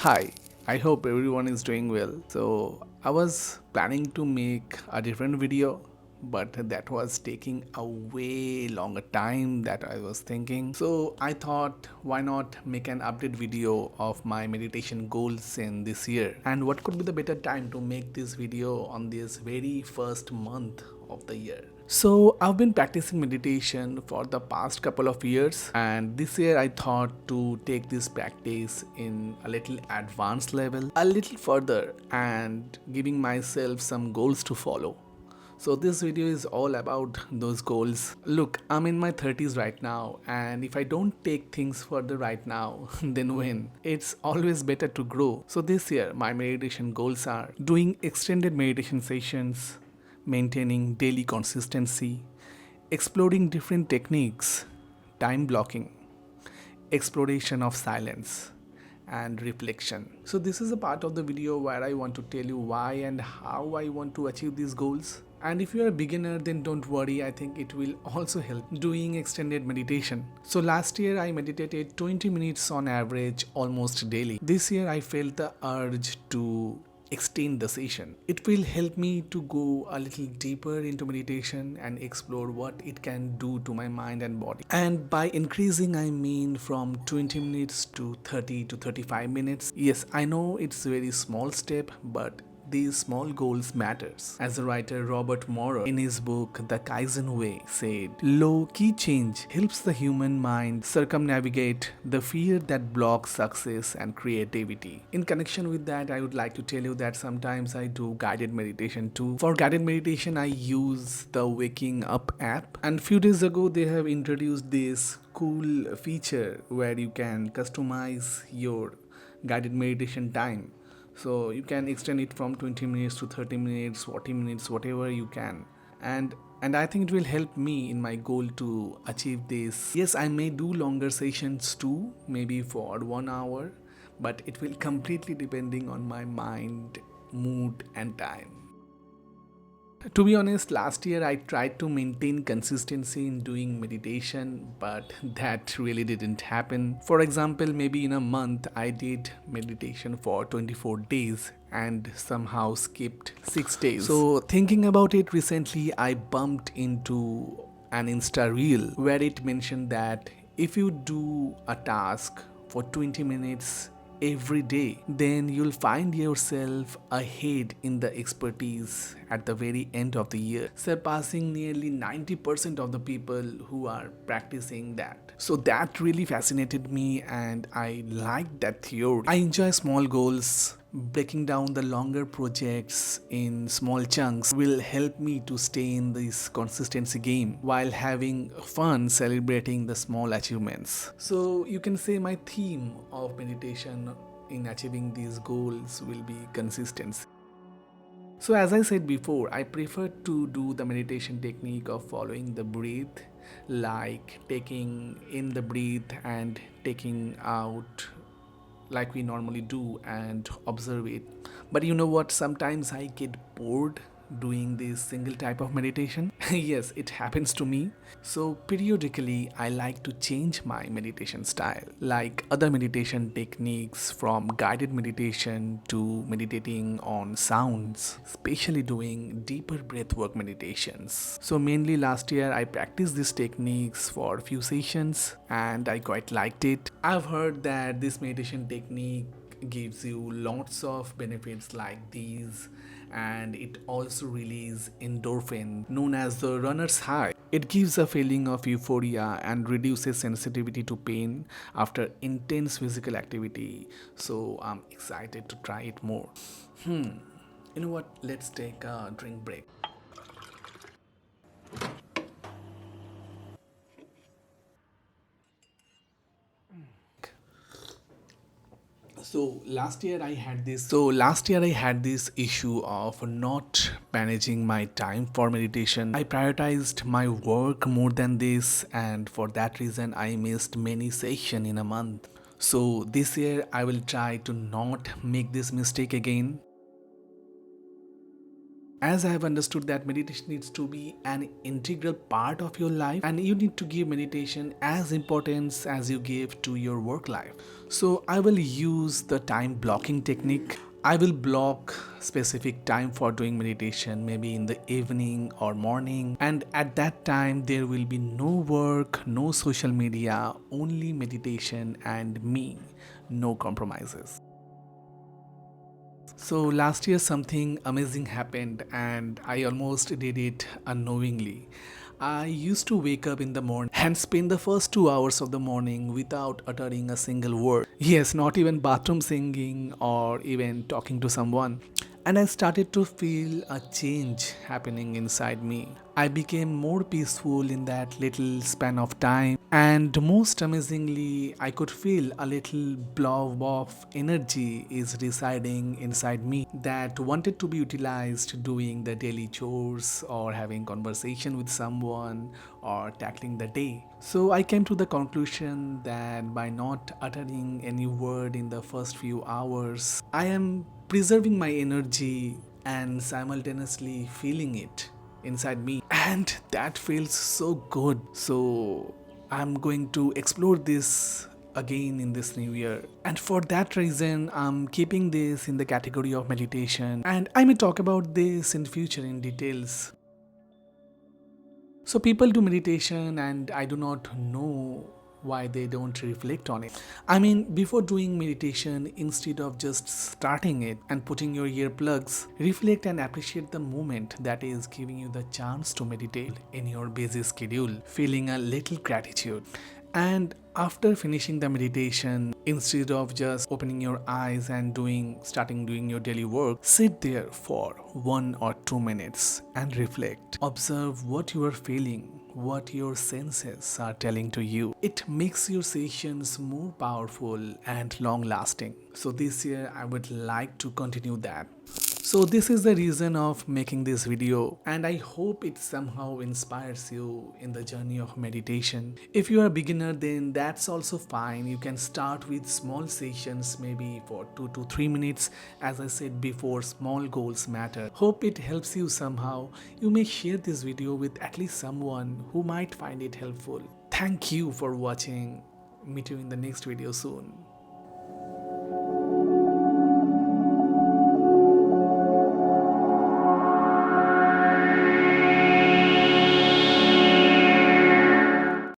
Hi, I hope everyone is doing well. So, I was planning to make a different video, but that was taking a way longer time that I was thinking. So, I thought, why not make an update video of my meditation goals in this year? And what could be the better time to make this video on this very first month of the year? So, I've been practicing meditation for the past couple of years, and this year I thought to take this practice in a little advanced level, a little further, and giving myself some goals to follow. So, this video is all about those goals. Look, I'm in my 30s right now, and if I don't take things further right now, then when? It's always better to grow. So, this year, my meditation goals are doing extended meditation sessions, maintaining daily consistency, exploring different techniques, time blocking, exploration of silence, and reflection. So this is a part of the video where I want to tell you why and how I want to achieve these goals. And if you are a beginner, then don't worry, I think it will also help doing extended meditation. So last year I meditated 20 minutes on average almost daily. This year I felt the urge to extend the session. It will help me to go a little deeper into meditation and explore what it can do to my mind and body. And by increasing, I mean from 20 minutes to 30 to 35 minutes. Yes, I know it's a very small step, but these small goals matters. As the writer Robert Moore in his book The Kaizen Way said, low-key change helps the human mind circumnavigate the fear that blocks success and creativity. In connection with that, I would like to tell you that sometimes I do guided meditation too. For guided meditation, I use the Waking Up app, and few days ago they have introduced this cool feature where you can customize your guided meditation time, so you can extend it from 20 minutes to 30 minutes, 40 minutes, whatever you can. And I think it will help me in my goal to achieve this. Yes, I may do longer sessions too, maybe for 1 hour, but it will completely depending on my mind, mood and time. To be honest, last year I tried to maintain consistency in doing meditation, but that really didn't happen. For example, maybe in a month I did meditation for 24 days and somehow skipped 6 days. So, thinking about it recently, I bumped into an Insta reel where it mentioned that if you do a task for 20 minutes every day, then you'll find yourself ahead in the expertise at the very end of the year, surpassing nearly 90% of the people who are practicing that. So that really fascinated me and I like that theory. I enjoy small goals. Breaking down the longer projects in small chunks will help me to stay in this consistency game while having fun celebrating the small achievements. So you can say my theme of meditation in achieving these goals will be consistency. So as I said before, I prefer to do the meditation technique of following the breath, like taking in the breath and taking out like we normally do and observe it. But you know what? Sometimes I get bored doing this single type of meditation. Yes, it happens to me. So periodically I like to change my meditation style, like other meditation techniques, from guided meditation to meditating on sounds, especially doing deeper breathwork meditations. So mainly last year I practiced these techniques for a few sessions and I quite liked it. I've heard that this meditation technique gives you lots of benefits like these, and it also releases endorphin known as the runner's high. It gives a feeling of euphoria and reduces sensitivity to pain after intense physical activity. So I'm excited to try it more. You know what? Let's take a drink break. So last year I had this issue of not managing my time for meditation. I prioritized my work more than this, and for that reason I missed many sessions in a month. So this year I will try to not make this mistake again. as I have understood that meditation needs to be an integral part of your life, and you need to give meditation as importance as you give to your work life. So I will use the time blocking technique. I will block specific time for doing meditation, maybe in the evening or morning, and at that time there will be no work, no social media, only meditation and me, no compromises. So last year something amazing happened and I almost did it unknowingly. I used to wake up in the morning and spend the first 2 hours of the morning without uttering a single word. Yes, not even bathroom singing or even talking to someone. And I started to feel a change happening inside me. I became more peaceful in that little span of time, and most amazingly, I could feel a little blob of energy is residing inside me that wanted to be utilized doing the daily chores or having conversation with someone or tackling the day. So I came to the conclusion that by not uttering any word in the first few hours, I am preserving my energy and simultaneously feeling it inside me, and that feels so good. So I'm going to explore this again in this new year, and for that reason I'm keeping this in the category of meditation, and I may talk about this in future in details. So people do meditation and I do not know why they don't reflect on it. I mean, before doing meditation, instead of just starting it and putting your earplugs, reflect and appreciate the moment that is giving you the chance to meditate in your busy schedule, feeling a little gratitude. And after finishing the meditation, instead of just opening your eyes and starting doing your daily work, sit there for 1 or 2 minutes and reflect. Observe what you are feeling, what your senses are telling to you. It makes your sessions more powerful and long lasting. So this year I would like to continue that. So this is the reason of making this video, and I hope it somehow inspires you in the journey of meditation. If you are a beginner, then that's also fine. You can start with small sessions, maybe for 2 to 3 minutes. As I said before, small goals matter. Hope it helps you somehow. You may share this video with at least someone who might find it helpful. Thank you for watching. Meet you in the next video soon.